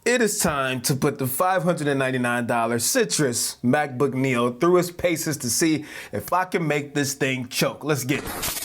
It is time to put the $599 Citrus MacBook Neo through its paces to see if I can make this thing choke. Let's get it.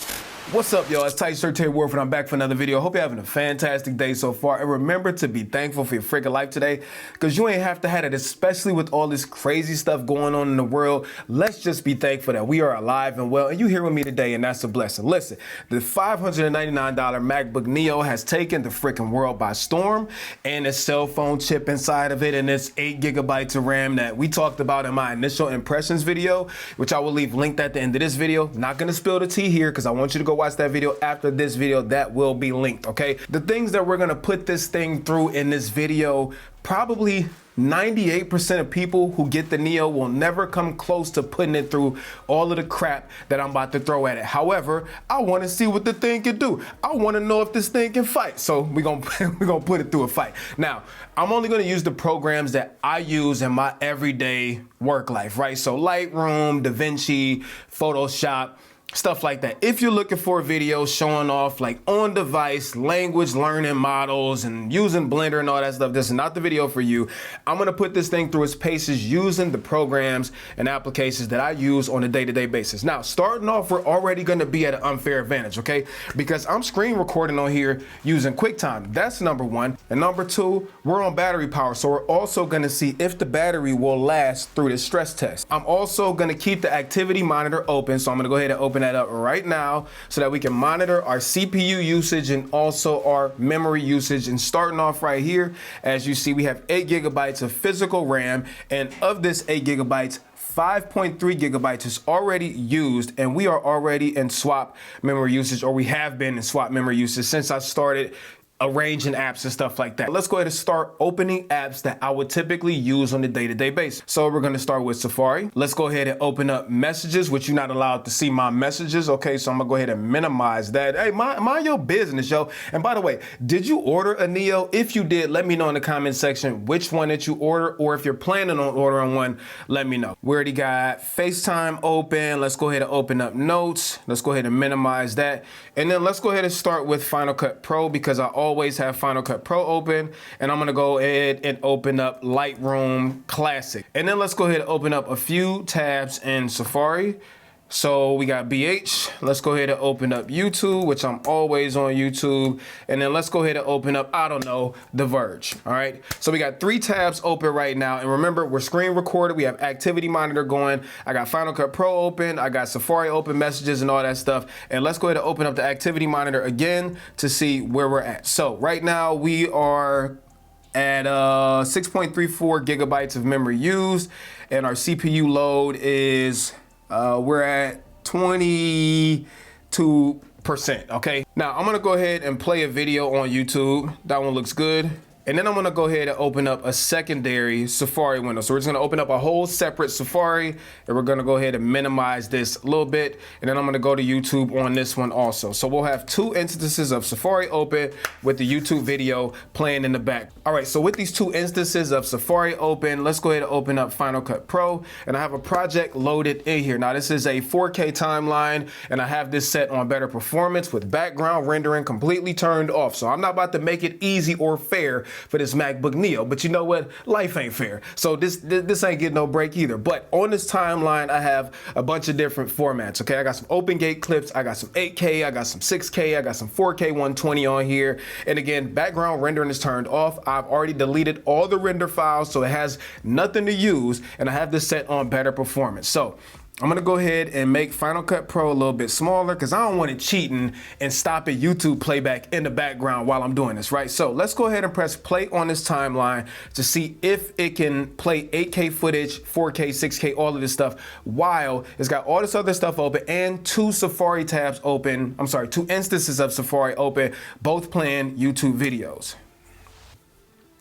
What's up, y'all? It's Tight Shirt Terry Warford. I'm back for another video. Hope you're having a fantastic day so far. And remember to be thankful for your freaking life today, because you ain't have to have it, especially with all this crazy stuff going on in the world. Let's just be thankful that we are alive and well, and you here with me today, and that's a blessing. Listen, the $599 MacBook Neo has taken the freaking world by storm, and its cell phone chip inside of it, and its 8 gigabytes of RAM that we talked about in my initial impressions video, which I will leave linked at the end of this video. Not gonna spill the tea here, because I want you to go watch that video after this video. That will be linked, okay? The things that we're gonna put this thing through in this video, probably 98% of people who get the Neo will never come close to putting it through all of the crap that I'm about to throw at it. However, I want to see what the thing can do. I want to know if this thing can fight. So we're gonna put it through a fight. Now, I'm only gonna use the programs that I use in my everyday work life, right? So Lightroom, DaVinci, Photoshop, stuff like that. If you're looking for videos showing off like on-device language learning models and using Blender and all that stuff, this is not the video for you. I'm gonna put this thing through its paces using the programs and applications that I use on a day-to-day basis. Now, starting off, we're already gonna be at an unfair advantage, okay? Because I'm screen recording on here using QuickTime. That's number one. And number two, we're on battery power. So we're also gonna see if the battery will last through this stress test. I'm also gonna keep the activity monitor open. So I'm gonna go ahead and open that up right now so that we can monitor our CPU usage and also our memory usage. And starting off right here, as you see, we have 8 gigabytes of physical RAM, and of this 8 gigabytes, 5.3 gigabytes is already used, and we are already in swap memory usage, or we have been in swap memory usage since I started arranging apps and stuff like that. Let's go ahead and start opening apps that I would typically use on a day-to-day basis. So we're gonna start with Safari. Let's go ahead and open up messages, which you're not allowed to see my messages. Okay, so I'm gonna go ahead and minimize that. Hey, mind your business, yo. And by the way, did you order a Neo? If you did, let me know in the comment section which one that you order, or if you're planning on ordering one, let me know. We already got FaceTime open. Let's go ahead and open up notes. Let's go ahead and minimize that. And then let's go ahead and start with Final Cut Pro, because I always have Final Cut Pro open, and I'm gonna go ahead and open up Lightroom Classic. And then let's go ahead and open up a few tabs in Safari. So we got BH. Let's go ahead and open up YouTube, which I'm always on YouTube. And then let's go ahead and open up, I don't know, The Verge. All right. So we got 3 tabs open right now. And remember, we're screen recorded. We have activity monitor going. I got Final Cut Pro open. I got Safari open, messages and all that stuff. And let's go ahead and open up the activity monitor again to see where we're at. So right now we are at 6.34 gigabytes of memory used, and our CPU load is we're at 22%, okay? Now, I'm gonna go ahead and play a video on YouTube. That one looks good. And then I'm gonna go ahead and open up a secondary Safari window. So we're just gonna open up a whole separate Safari, and we're gonna go ahead and minimize this a little bit. And then I'm gonna go to YouTube on this one also. So we'll have 2 instances of Safari open with the YouTube video playing in the back. All right, so with these 2 instances of Safari open, let's go ahead and open up Final Cut Pro. And I have a project loaded in here. Now this is a 4K timeline, and I have this set on better performance with background rendering completely turned off. So I'm not about to make it easy or fair for this MacBook Neo, but you know what? Life ain't fair. So this ain't getting no break either. But on this timeline, I have a bunch of different formats, okay? I got some OpenGate clips, I got some 8K, I got some 6K, I got some 4K 120 on here. And again, background rendering is turned off. I've already deleted all the render files, so it has nothing to use, and I have this set on better performance. So I'm gonna go ahead and make Final Cut Pro a little bit smaller, because I don't want it cheating and stopping YouTube playback in the background while I'm doing this, right? So let's go ahead and press play on this timeline to see if it can play 8K footage, 4K, 6K, all of this stuff, while it's got all this other stuff open and 2 Safari tabs open. I'm sorry, 2 instances of Safari open, both playing YouTube videos.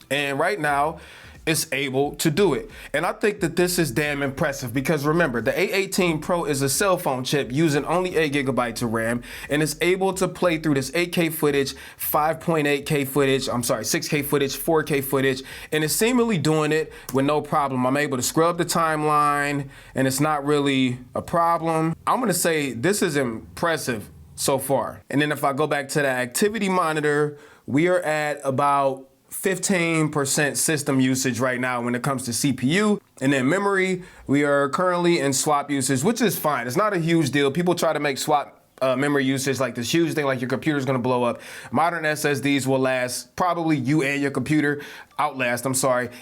And right now, it's able to do it. And I think that this is damn impressive, because remember, the A18 Pro is a cell phone chip using only 8 gigabytes of RAM, and it's able to play through this 8K footage, 5.8K footage, I'm sorry, 6K footage, 4K footage, and it's seemingly doing it with no problem. I'm able to scrub the timeline, and it's not really a problem. I'm gonna say this is impressive so far. And then if I go back to the activity monitor, we are at about 15% system usage right now when it comes to CPU. And then memory, we are currently in swap usage, which is fine. It's not a huge deal. People try to make swap memory usage like this huge thing, like your computer's gonna blow up. Modern SSDs will last, probably you and your computer outlast,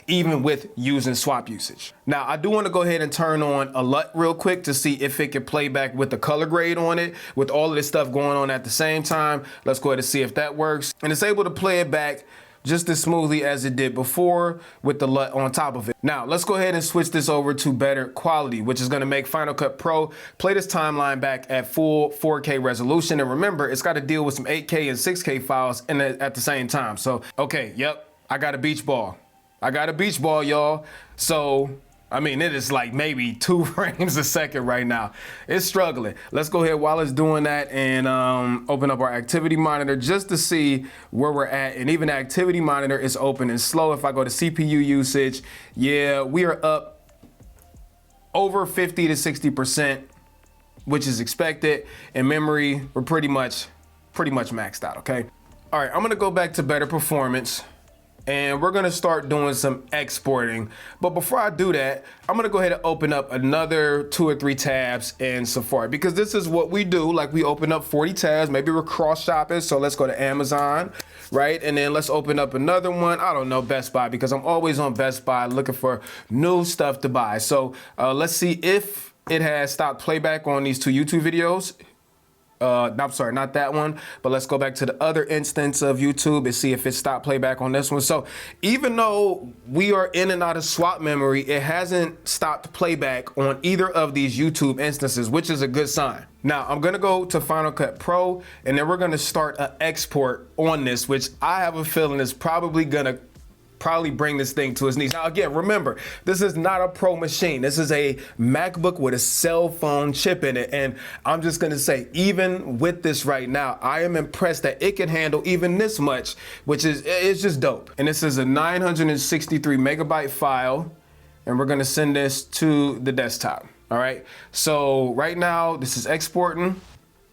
even with using swap usage. Now, I do wanna go ahead and turn on alot real quick to see if it can play back with the color grade on it, with all of this stuff going on at the same time. Let's go ahead and see if that works. And it's able to play it back just as smoothly as it did before with the LUT on top of it. Now, let's go ahead and switch this over to better quality, which is gonna make Final Cut Pro play this timeline back at full 4K resolution. And remember, it's gotta deal with some 8K and 6K files at the same time. So, okay, yep, I got a beach ball. Y'all. So, I mean, it is like maybe 2 frames a second right now. It's struggling. Let's go ahead while it's doing that and open up our activity monitor just to see where we're at. And even the activity monitor is open and slow. If I go to CPU usage, yeah, we are up over 50 to 60%, which is expected. In memory, we're pretty much maxed out, okay? All right, I'm gonna go back to better performance, and we're gonna start doing some exporting. But before I do that, I'm gonna go ahead and open up another 2 or 3 tabs in Safari, because this is what we do. Like, we open up 40 tabs, maybe we're cross shopping. So let's go to Amazon, right? And then let's open up another one. I don't know, Best Buy, because I'm always on Best Buy looking for new stuff to buy. So let's see if it has stopped playback on these 2 YouTube videos. I'm sorry, not that one, but let's go back to the other instance of YouTube and see if it stopped playback on this one. So even though we are in and out of swap memory, it hasn't stopped playback on either of these YouTube instances, which is a good sign. Now, I'm gonna go to Final Cut Pro, and then we're gonna start an export on this, which I have a feeling is probably gonna bring this thing to its knees. Now, again, remember, this is not a pro machine. This is a MacBook with a cell phone chip in it. And I'm just gonna say, even with this right now, I am impressed that it can handle even this much, which is, it's just dope. And this is a 963 megabyte file, and we're gonna send this to the desktop, all right? So right now, this is exporting.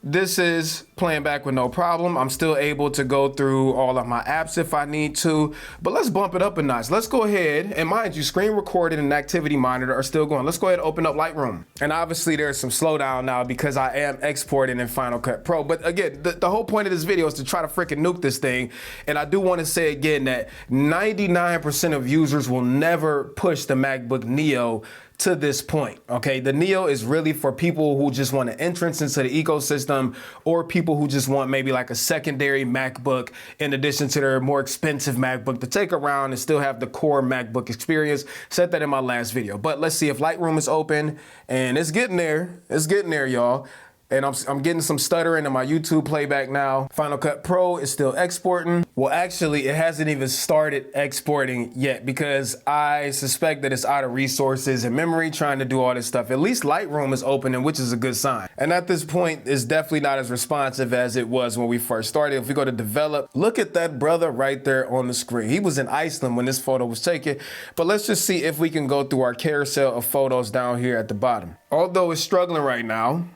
This is playing back with no problem. I'm still able to go through all of my apps if I need to, but let's bump it up a notch. Let's go ahead, and mind you, screen recording and activity monitor are still going. Let's go ahead and open up Lightroom. And obviously there's some slowdown now because I am exporting in Final Cut Pro. But again, the whole point of this video is to try to freaking nuke this thing. And I do want to say again that 99% of users will never push the MacBook Neo to this point, okay? The Neo is really for people who just want an entrance into the ecosystem, or people who just want maybe like a secondary MacBook in addition to their more expensive MacBook to take around and still have the core MacBook experience. Said that in my last video. But let's see if Lightroom is open, and it's getting there. It's getting there, y'all. And I'm getting some stuttering in my YouTube playback now. Final Cut Pro is still exporting. Well, actually, it hasn't even started exporting yet because I suspect that it's out of resources and memory trying to do all this stuff. At least Lightroom is opening, which is a good sign. And at this point, it's definitely not as responsive as it was when we first started. If we go to develop, look at that brother right there on the screen. He was in Iceland when this photo was taken. But let's just see if we can go through our carousel of photos down here at the bottom. Although it's struggling right now,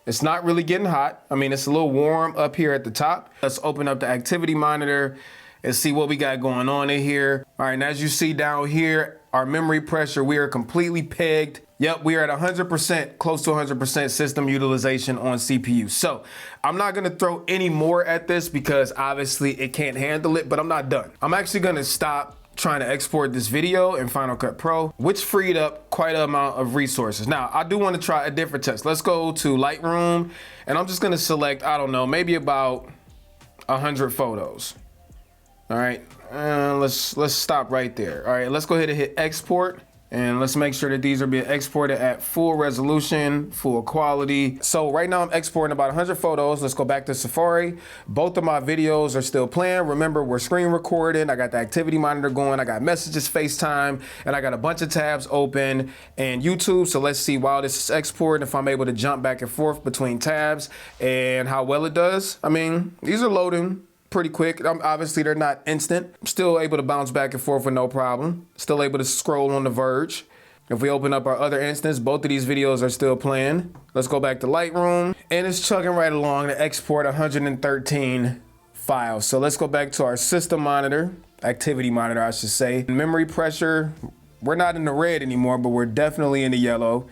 it's not really getting hot. I mean, it's a little warm up here at the top. Let's open up the activity monitor and see what we got going on in here. All right, and as you see down here, our memory pressure, we are completely pegged. Yep, we are at 100%, close to 100% system utilization on CPU. So I'm not gonna throw any more at this because obviously it can't handle it, but I'm not done. I'm actually gonna stop trying to export this video in Final Cut Pro, which freed up quite an amount of resources. Now, I do want to try a different test. Let's go to Lightroom, and I'm just going to select, I don't know, maybe about 100 photos. All right, let's stop right there. All right, let's go ahead and hit export. And let's make sure that these are being exported at full resolution, full quality. So right now I'm exporting about 100 photos. Let's go back to Safari. Both of my videos are still playing. Remember, we're screen recording. I got the activity monitor going. I got messages, FaceTime, and I got a bunch of tabs open and YouTube. So let's see while this is exporting, if I'm able to jump back and forth between tabs and how well it does. I mean, these are loading pretty quick. Obviously, they're not instant. I'm still able to bounce back and forth with no problem. Still able to scroll on the verge. If we open up our other instance, both of these videos are still playing. Let's go back to Lightroom, and it's chugging right along to export 113 files. So let's go back to our system monitor. activity monitor, I should say. Memory pressure, we're not in the red anymore, but we're definitely in the yellow.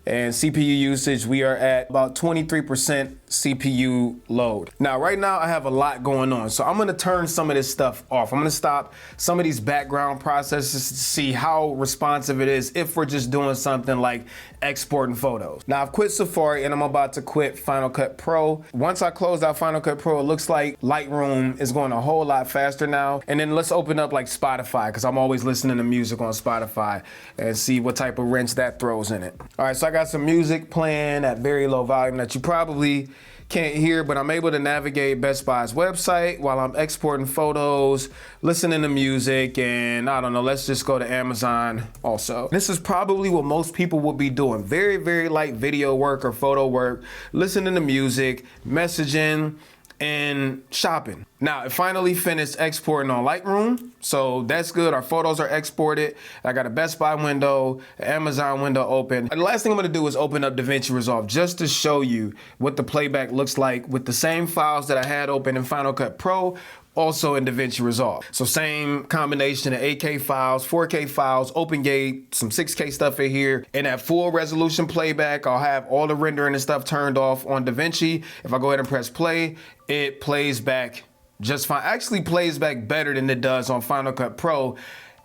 And CPU usage, we are at about 23% CPU load. Now, right now I have a lot going on, so I'm gonna turn some of this stuff off. I'm gonna stop some of these background processes to see how responsive it is if we're just doing something like exporting photos. Now, I've quit Safari and I'm about to quit Final Cut Pro. Once I close out Final Cut Pro, it looks like Lightroom is going a whole lot faster now. And then let's open up like Spotify, because I'm always listening to music on Spotify, and see what type of wrench that throws in it. All right, so I got some music playing at very low volume that you probably can't hear, but I'm able to navigate Best Buy's website while I'm exporting photos, listening to music, and I don't know, let's just go to Amazon also. This is probably what most people will be doing. Very, very light video work or photo work, listening to music, messaging, and shopping. Now, it finally finished exporting on Lightroom, so that's good. Our photos are exported. I got a Best Buy window, an Amazon window open. And the last thing I'm gonna do is open up DaVinci Resolve just to show you what the playback looks like with the same files that I had open in Final Cut Pro, also in DaVinci Resolve. So same combination of 8K files, 4K files, OpenGate, some 6K stuff in here. And at full resolution playback, I'll have all the rendering and stuff turned off on DaVinci. If I go ahead and press play, it plays back just fine. Actually plays back better than it does on Final Cut Pro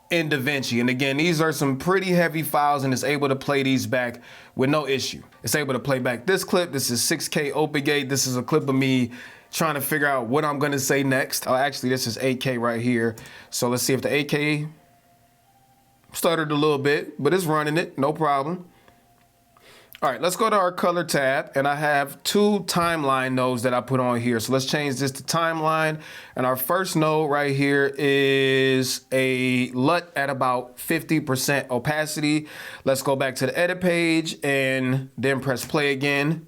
in DaVinci. And again, these are some pretty heavy files, and it's able to play these back with no issue. It's able to play back this clip. This is 6K OpenGate. This is a clip of me trying to figure out what I'm gonna say next. Oh, actually, this is 8K right here. So let's see if the 8K stuttered a little bit, but it's running it, no problem. All right, let's go to our color tab, and I have two timeline nodes that I put on here. So let's change this to timeline. And our first node right here is a LUT at about 50% opacity. Let's go back to the edit page and then press play again.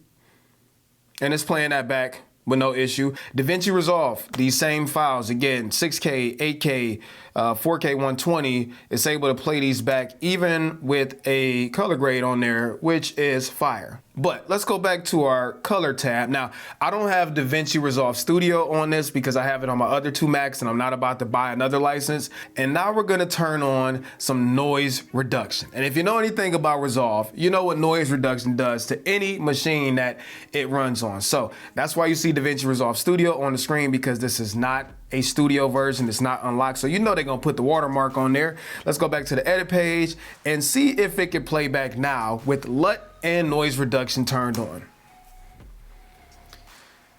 And it's playing that back with no issue. DaVinci Resolve, these same files, again, 6K, 8K, 4K 120, it's able to play these back even with a color grade on there, which is fire. But let's go back to our color tab. Now, I don't have DaVinci Resolve Studio on this because I have it on my other two Macs and I'm not about to buy another license. And now we're gonna turn on some noise reduction. And if you know anything about Resolve, you know what noise reduction does to any machine that it runs on. So that's why you see DaVinci Resolve Studio on the screen, because this is not a studio version, it's not unlocked. So you know they're gonna put the watermark on there. Let's go back to the edit page and see if it can play back now with LUT and noise reduction turned on.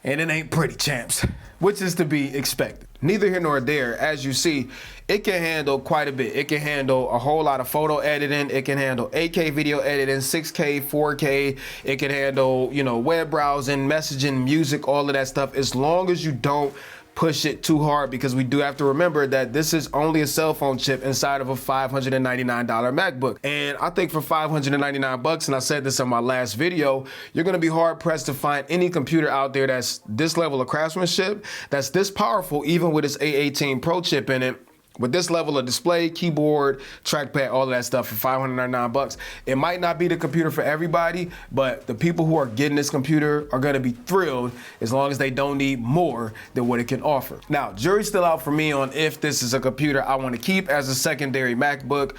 And it ain't pretty, champs, which is to be expected. Neither here nor there. As you see, it can handle quite a bit. It can handle a whole lot of photo editing. It can handle 8K video editing, 6K, 4K. It can handle, you know, web browsing, messaging, music, all of that stuff, as long as you don't push it too hard, because we do have to remember that this is only a cell phone chip inside of a $599 MacBook. And I think for $599, and I said this in my last video, you're gonna be hard pressed to find any computer out there that's this level of craftsmanship, that's this powerful, even with its A18 Pro chip in it, with this level of display, keyboard, trackpad, all of that stuff for $599. It might not be the computer for everybody, but the people who are getting this computer are gonna be thrilled as long as they don't need more than what it can offer. Now, jury's still out for me on if this is a computer I wanna keep as a secondary MacBook.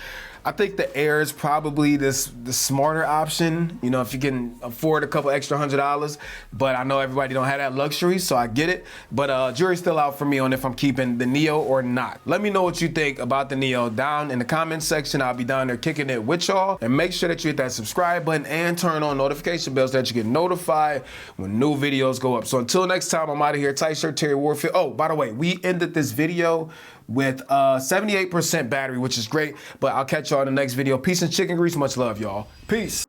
I think the Air is probably the smarter option, you know, if you can afford a couple extra $100, but I know everybody don't have that luxury, so I get it. But jury's still out for me on if I'm keeping the Neo or not. Let me know what you think about the Neo down in the comments section. I'll be down there kicking it with y'all. And make sure that you hit that subscribe button and turn on notification bells so that you get notified when new videos go up. So until next time, I'm out of here. Tight shirt, Terry Warfield. Oh, by the way, we ended this video with 78% battery, which is great, but I'll catch y'all in the next video. Peace and chicken grease. Much love, y'all. Peace.